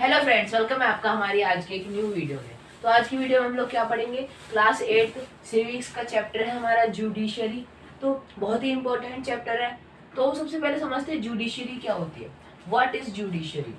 Hello friends, welcome है आपका हमारी आज की एक न्यू वीडियो में। तो आज की वीडियो में हम लोग क्या पढ़ेंगे, क्लास 8 सिविक्स का चैप्टर है हमारा जुडिशरी। तो बहुत ही इंपॉर्टेंट चैप्टर है। तो सबसे पहले समझते हैं जुडिशरी क्या होती है। What is judiciary?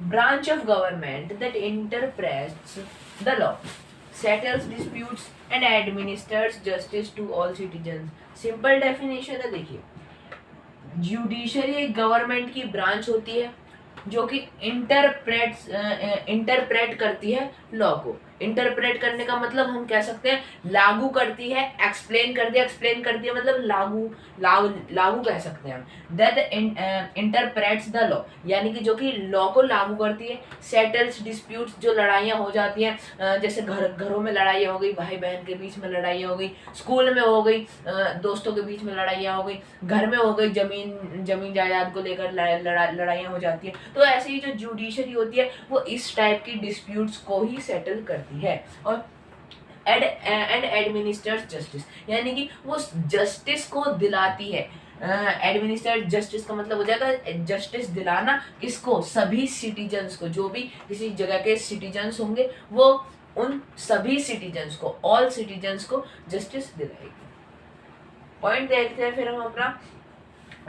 Branch of government that interprets the law, settles disputes and administrates justice to all citizen. Simple definition है, देखिए जुडिशरी एक गवर्नमेंट की ब्रांच होती है जो कि इंटरप्रेट करती है लॉ को। इंटरप्रेट करने का मतलब हम कह सकते हैं लागू करती है, एक्सप्लेन करती है मतलब लागू कह सकते हैं हम। दैट इंटरप्रेट्स द लॉ, यानी कि जो कि लॉ को लागू करती है। सेटल्स डिस्प्यूट्स, जो लड़ाइयाँ हो जाती हैं, जैसे घरों में लड़ाइयाँ हो गई, भाई बहन के बीच में लड़ाइयाँ हो गई, स्कूल में हो गई, दोस्तों के बीच में लड़ाइयाँ हो गई, घर में हो गई, जमीन जायदाद को लेकर लड़ाइयाँ हो जाती है। तो ऐसे ही जो जुडिशरी होती है वो इस टाइप की डिस्प्यूट्स को ही सेटल करती है। और एंड एडमिनिस्ट्रेट्स जस्टिस, यानी कि वो जस्टिस को दिलाती है। एडमिनिस्ट्रेट जस्टिस का मतलब हो जाएगा जस्टिस दिलाना, किसको? सभी सिटीजन्स को। जो भी किसी जगह के सिटीजन्स होंगे वो उन सभी सिटीजन्स को, ऑल सिटीजन्स को जस्टिस दिलाएगी। पॉइंट देखते हैं फिर हम अपना।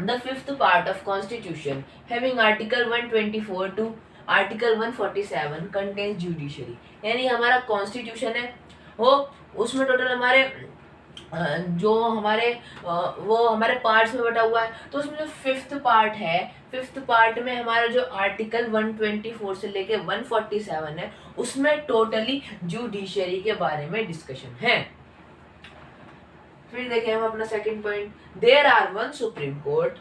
The fifth part of Constitution, having Article 124 to Article 147 contains judiciary, यानी हमारा कॉन्स्टिट्यूशन है वो, उसमें टोटल हमारे जो हमारे वो हमारे पार्ट्स में बटा हुआ है। तो उसमें जो फिफ्थ पार्ट है, फिफ्थ पार्ट में हमारा जो आर्टिकल 124 से लेके 147 है उसमें टोटली जुडिशरी के बारे में डिस्कशन है। फिर देखें हम अपना second point. There are 1 supreme court,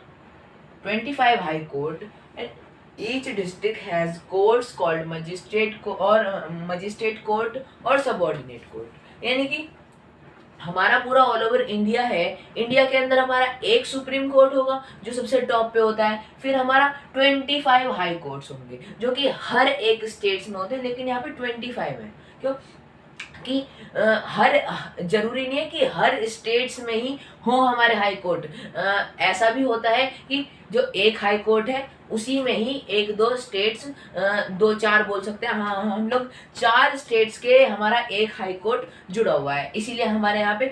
25 high court and each district has courts called magistrate court और सबऑर्डिनेट कोर्ट। यानी कि हमारा पूरा ऑल ओवर इंडिया है, इंडिया के अंदर हमारा एक सुप्रीम कोर्ट होगा जो सबसे टॉप पे होता है। फिर हमारा 25 हाई कोर्ट्स होंगे जो कि हर एक स्टेट्स में होते हैं, लेकिन यहाँ पे 25 है। क्यों? कि हर जरूरी नहीं है कि हर स्टेट्स में ही हो हमारे हाई कोर्ट। ऐसा भी होता है कि जो एक हाई कोर्ट है उसी में ही एक दो स्टेट्स, 2-4 बोल सकते हैं, हाँ हम लोग 4 स्टेट्स के हमारा एक हाई कोर्ट जुड़ा हुआ है, इसीलिए हमारे यहाँ पे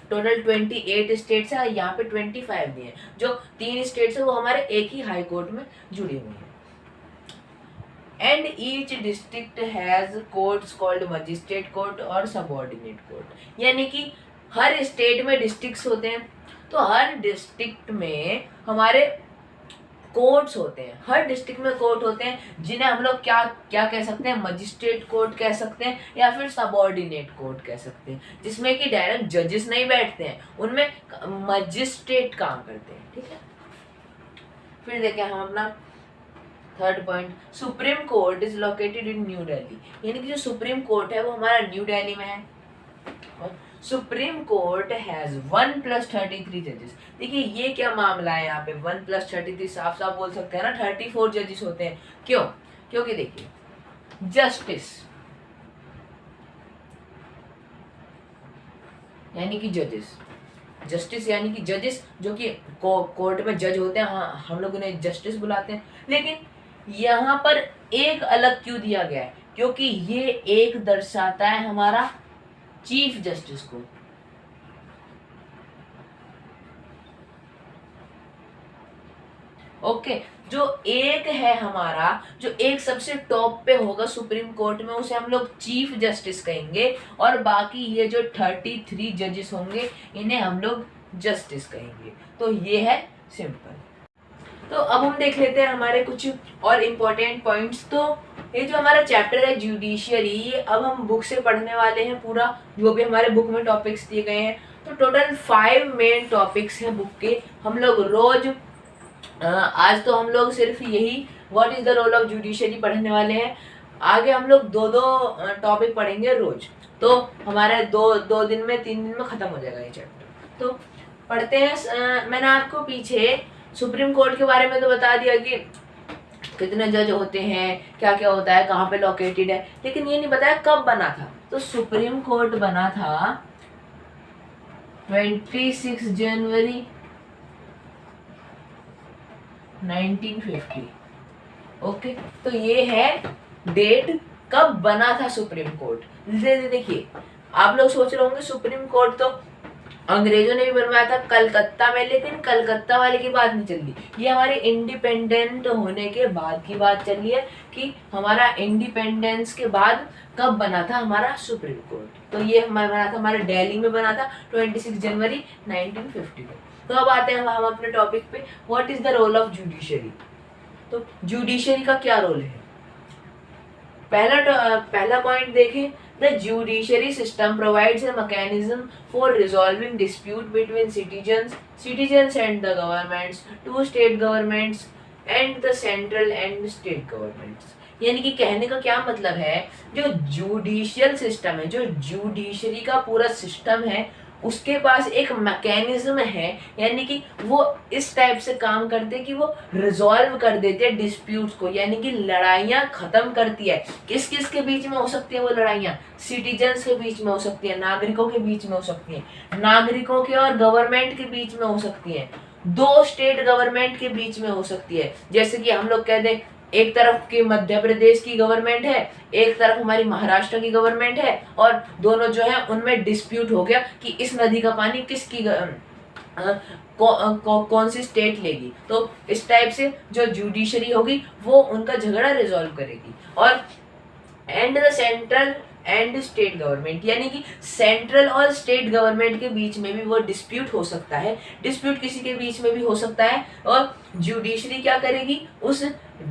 टोटल 28 स्टेट्स है, यहाँ पे 25 भी है। जो 3 स्टेट्स है वो हमारे एक ही हाई कोर्ट में जुड़ी हुई है। And each district has courts called magistrate court और सबऑर्डिनेट कोर्ट, यानी कि हर स्टेट में डिस्ट्रिक्ट्स होते हैं, तो हर डिस्ट्रिक्ट में हमारे कोर्ट्स होते हैं। हर डिस्ट्रिक्ट में कोर्ट होते हैं जिन्हें हम लोग क्या क्या कह सकते हैं, मजिस्ट्रेट कोर्ट कह सकते हैं या फिर सबऑर्डिनेट कोर्ट कह सकते हैं, जिसमें कि डायरेक्ट जजेस नहीं बैठते हैं, उनमें मजिस्ट्रेट काम करते हैं। ठीक है, फिर देखें हम अपना third point. Supreme court is located in new Delhi, यानी कि जो सुप्रीम कोर्ट है वो हमारा न्यू दिल्ली में है। और सुप्रीम कोर्ट हैज 1+33 जजेस। देखिए ये क्या मामला है, यहाँ पे 1+33 साफ साफ बोल सकते हैं ना, 34 जजेस होते हैं। क्यों? क्योंकि देखिए जस्टिस यानी कि जजेस, जस्टिस यानी कि जजेस जो कि कोर्ट में जज होते हैं, हाँ हम लोग उन्हें जस्टिस बुलाते हैं। लेकिन यहाँ पर एक अलग क्यों दिया गया है? क्योंकि ये एक दर्शाता है हमारा चीफ जस्टिस को। ओके, जो एक है हमारा, जो एक सबसे टॉप पे होगा सुप्रीम कोर्ट में, उसे हम लोग चीफ जस्टिस कहेंगे, और बाकी ये जो 33 जजेस होंगे इन्हें हम लोग जस्टिस कहेंगे। तो ये है सिंपल। तो अब हम देख लेते हैं हमारे कुछ और इम्पोर्टेंट पॉइंट्स। तो ये जो हमारा चैप्टर है जुडिशियरी, ये अब हम बुक से पढ़ने वाले हैं पूरा, जो भी हमारे बुक में टॉपिक्स दिए गए हैं। तो टोटल 5 मेन टॉपिक्स हैं बुक के। हम लोग रोज आज तो हम लोग सिर्फ यही what is the role of judiciary पढ़ने वाले हैं। आगे हम लोग 2-2 टॉपिक पढ़ेंगे रोज, तो हमारे 2 दिन में 3 दिन में खत्म हो जाएगा ये चैप्टर। तो पढ़ते हैं। मैंने आपको पीछे सुप्रीम कोर्ट के बारे में तो बता दिया कि कितने जज होते हैं, क्या क्या होता है, कहाँ पे लोकेटेड है, लेकिन ये नहीं बताया कब बना था। तो सुप्रीम कोर्ट बना था 26 जनवरी 1950। ओके, तो ये है डेट कब बना था सुप्रीम कोर्ट। देखिए आप लोग सोच रहे होंगे सुप्रीम कोर्ट तो अंग्रेजों ने भी बनवाया था कलकत्ता में, लेकिन कलकत्ता वाले की बात नहीं चल रही, ये हमारे इंडिपेंडेंट होने के बाद की बात चल रही है कि हमारा इंडिपेंडेंस के बाद कब बना था हमारा सुप्रीम कोर्ट। तो ये हमारा बना था, हमारे दिल्ली में बना था 26 जनवरी 1952। तो अब आते हैं हम अपने टॉपिक पे, what is the role of judiciary. तो जुडिशरी का क्या रोल है। पहला पॉइंट देखें, the judiciary system provides a mechanism for resolving dispute between citizens and the governments, to state governments and the central and state governments. यानी कि कहने का क्या मतलब है, जो जुडिशियल सिस्टम है, जो जुडिशरी का पूरा सिस्टम है, उसके पास एक मैकेनिज्म है, यानी कि वो इस टाइप से काम करते हैं कि वो रिजॉल्व कर देते हैं डिस्प्यूट्स को, यानी कि लड़ाइयाँ खत्म करती है। किस किस के बीच में हो सकती है वो लड़ाइयाँ, सिटीजन्स के बीच में हो सकती है, नागरिकों के बीच में हो सकती है, नागरिकों के और गवर्नमेंट के बीच में हो सकती है, दो स्टेट गवर्नमेंट के बीच में हो सकती है। जैसे कि हम लोग कह दें एक तरफ की मध्य प्रदेश की गवर्नमेंट है, एक तरफ हमारी महाराष्ट्र की गवर्नमेंट है, और दोनों जो है उनमें डिस्प्यूट हो गया कि इस नदी का पानी किसकी कौन सी स्टेट लेगी। तो इस टाइप से जो जुडिशरी होगी वो उनका झगड़ा रिजॉल्व करेगी। और and the central and state government, यानी कि सेंट्रल और स्टेट गवर्नमेंट के बीच में भी वो डिस्प्यूट हो सकता है, डिस्प्यूट किसी के बीच में भी हो सकता है, और जुडिशरी क्या करेगी, उस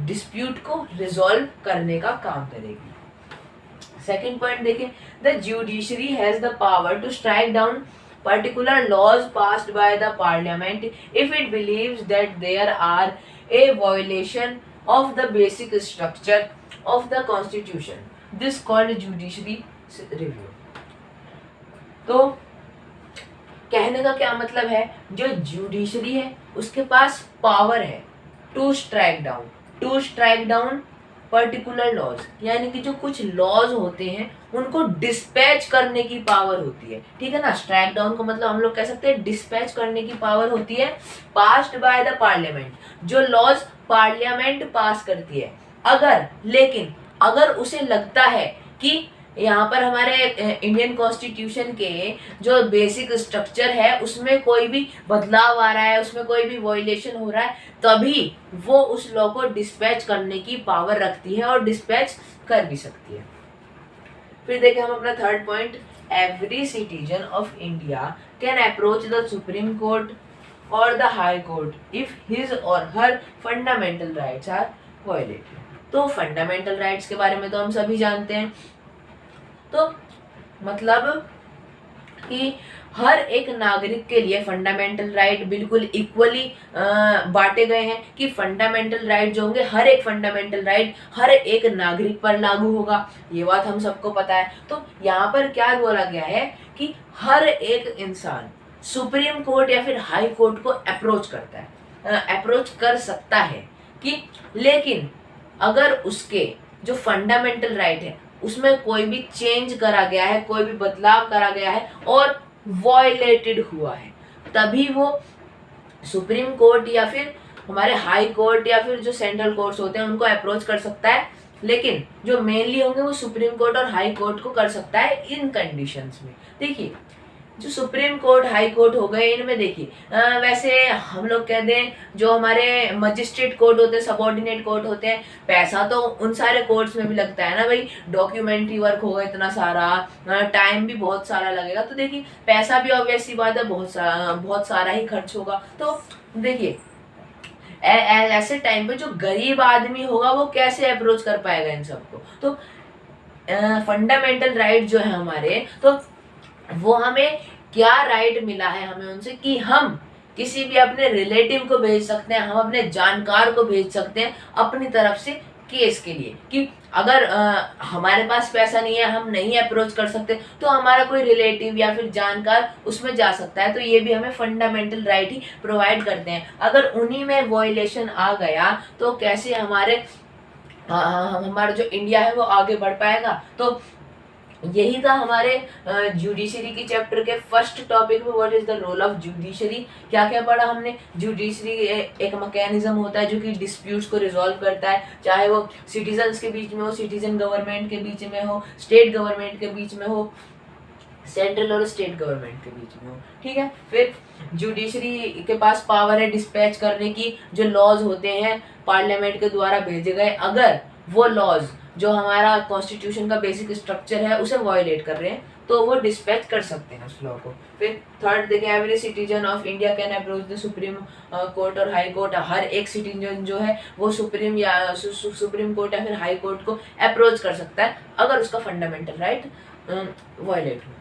डिस्प्यूट को रिजॉल्व करने का काम करेगी। सेकंड पॉइंट देखें, the judiciary has the power to strike down particular laws passed by the parliament if it believes that there are a violation of the basic structure of the constitution. This called judiciary review. तो कहने का क्या मतलब है, जो judiciary है उसके पास पावर है to strike down particular laws, यानी कि जो कुछ लॉज होते हैं उनको डिस्पैच करने की पावर होती है। ठीक है ना, स्ट्राइक डाउन को मतलब हम लोग कह सकते हैं डिस्पैच करने की पावर होती है, पास्ड बाय द पार्लियामेंट, जो लॉज पार्लियामेंट पास करती है। अगर उसे लगता है कि यहाँ पर हमारे इंडियन कॉन्स्टिट्यूशन के जो बेसिक स्ट्रक्चर है उसमें कोई भी बदलाव आ रहा है, उसमें कोई भी वायलेशन हो रहा है, तभी वो उस लॉ को डिस्पैच करने की पावर रखती है और डिस्पैच कर भी सकती है। फिर देखें हम अपना third point, every citizen of India can approach the Supreme Court or the High Court if his or her fundamental rights are violated. तो फंडामेंटल राइट्स के बारे में तो हम सभी जानते हैं, तो मतलब कि हर एक नागरिक के लिए फंडामेंटल राइट बिल्कुल इक्वली बांटे गए हैं, कि फंडामेंटल राइट जो होंगे, हर एक फंडामेंटल राइट हर एक नागरिक पर लागू होगा, ये बात हम सबको पता है। तो यहाँ पर क्या बोला गया है कि हर एक इंसान सुप्रीम कोर्ट या फिर हाई कोर्ट को अप्रोच कर सकता है कि, लेकिन अगर उसके जो फंडामेंटल राइट है उसमें कोई भी चेंज करा गया है, कोई भी बदलाव करा गया है और वायलेटेड हुआ है, तभी वो सुप्रीम कोर्ट या फिर हमारे हाई कोर्ट या फिर जो सेंट्रल कोर्ट्स होते हैं उनको अप्रोच कर सकता है। लेकिन जो मेनली होंगे वो सुप्रीम कोर्ट और हाई कोर्ट को कर सकता है इन कंडीशंस में। देखिए जो सुप्रीम कोर्ट हाई कोर्ट हो गए, इनमें देखिए वैसे हम लोग कह दें जो हमारे मजिस्ट्रेट कोर्ट होते हैं, सबऑर्डिनेट कोर्ट होते हैं, पैसा तो उन सारे कोर्ट्स में भी लगता है ना भाई, डॉक्यूमेंट्री वर्क होगा इतना सारा, टाइम भी बहुत सारा लगेगा, तो देखिए पैसा भी ऑब्वियस सी बात है बहुत सारा ही खर्च होगा। तो देखिए ऐसे टाइम पे जो गरीब आदमी होगा वो कैसे अप्रोच कर पाएगा इन सबको। तो फंडामेंटल राइट जो है हमारे, तो वो हमें क्या राइट मिला है हमें उनसे, कि हम किसी भी अपने रिलेटिव को भेज सकते हैं, हम अपने जानकार को भेज सकते हैं अपनी तरफ से केस के लिए, कि अगर हमारे पास पैसा नहीं है, हम नहीं अप्रोच कर सकते, तो हमारा कोई रिलेटिव या फिर जानकार उसमें जा सकता है। तो ये भी हमें फंडामेंटल राइट ही प्रोवाइड करते हैं। अगर उन्हीं में वायलेशन आ गया तो कैसे हमारा जो इंडिया है वो आगे बढ़ पाएगा। तो यही था हमारे जुडिशरी की चैप्टर के फर्स्ट टॉपिक में, what is the role of judiciary. क्या क्या पढ़ा हमने? जुडिशरी एक मैकेनिज्म होता है जो कि डिस्प्यूट्स को रिजॉल्व करता है, चाहे वो सिटीजन्स के बीच में हो, सिटीजन गवर्नमेंट के बीच में हो, स्टेट गवर्नमेंट के बीच में हो, सेंट्रल और स्टेट गवर्नमेंट के बीच में हो। ठीक है, फिर जुडिशरी के पास पावर है डिस्पैच करने की, जो लॉज होते हैं पार्लियामेंट के द्वारा भेजे गए, अगर वो लॉज जो हमारा कॉन्स्टिट्यूशन का बेसिक स्ट्रक्चर है उसे वायलेट कर रहे हैं तो वो डिस्पैच कर सकते हैं उस लॉ को। फिर थर्ड देखें, every citizen of India can approach the Supreme Court और हाई कोर्ट। हर एक सिटीजन जो है वो सुप्रीम या सुप्रीम कोर्ट या फिर हाई कोर्ट को अप्रोच कर सकता है अगर उसका फंडामेंटल राइट वायलेट हो।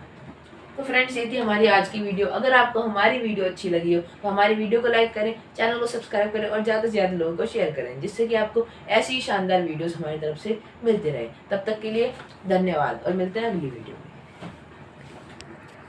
तो फ्रेंड्स, ये थी हमारी आज की वीडियो। अगर आपको हमारी वीडियो अच्छी लगी हो तो हमारी वीडियो को लाइक करें, चैनल को सब्सक्राइब करें और ज़्यादा से ज़्यादा लोगों को शेयर करें, जिससे कि आपको ऐसी शानदार वीडियोस हमारी तरफ से मिलते रहे। तब तक के लिए धन्यवाद और मिलते हैं अगली वीडियो में।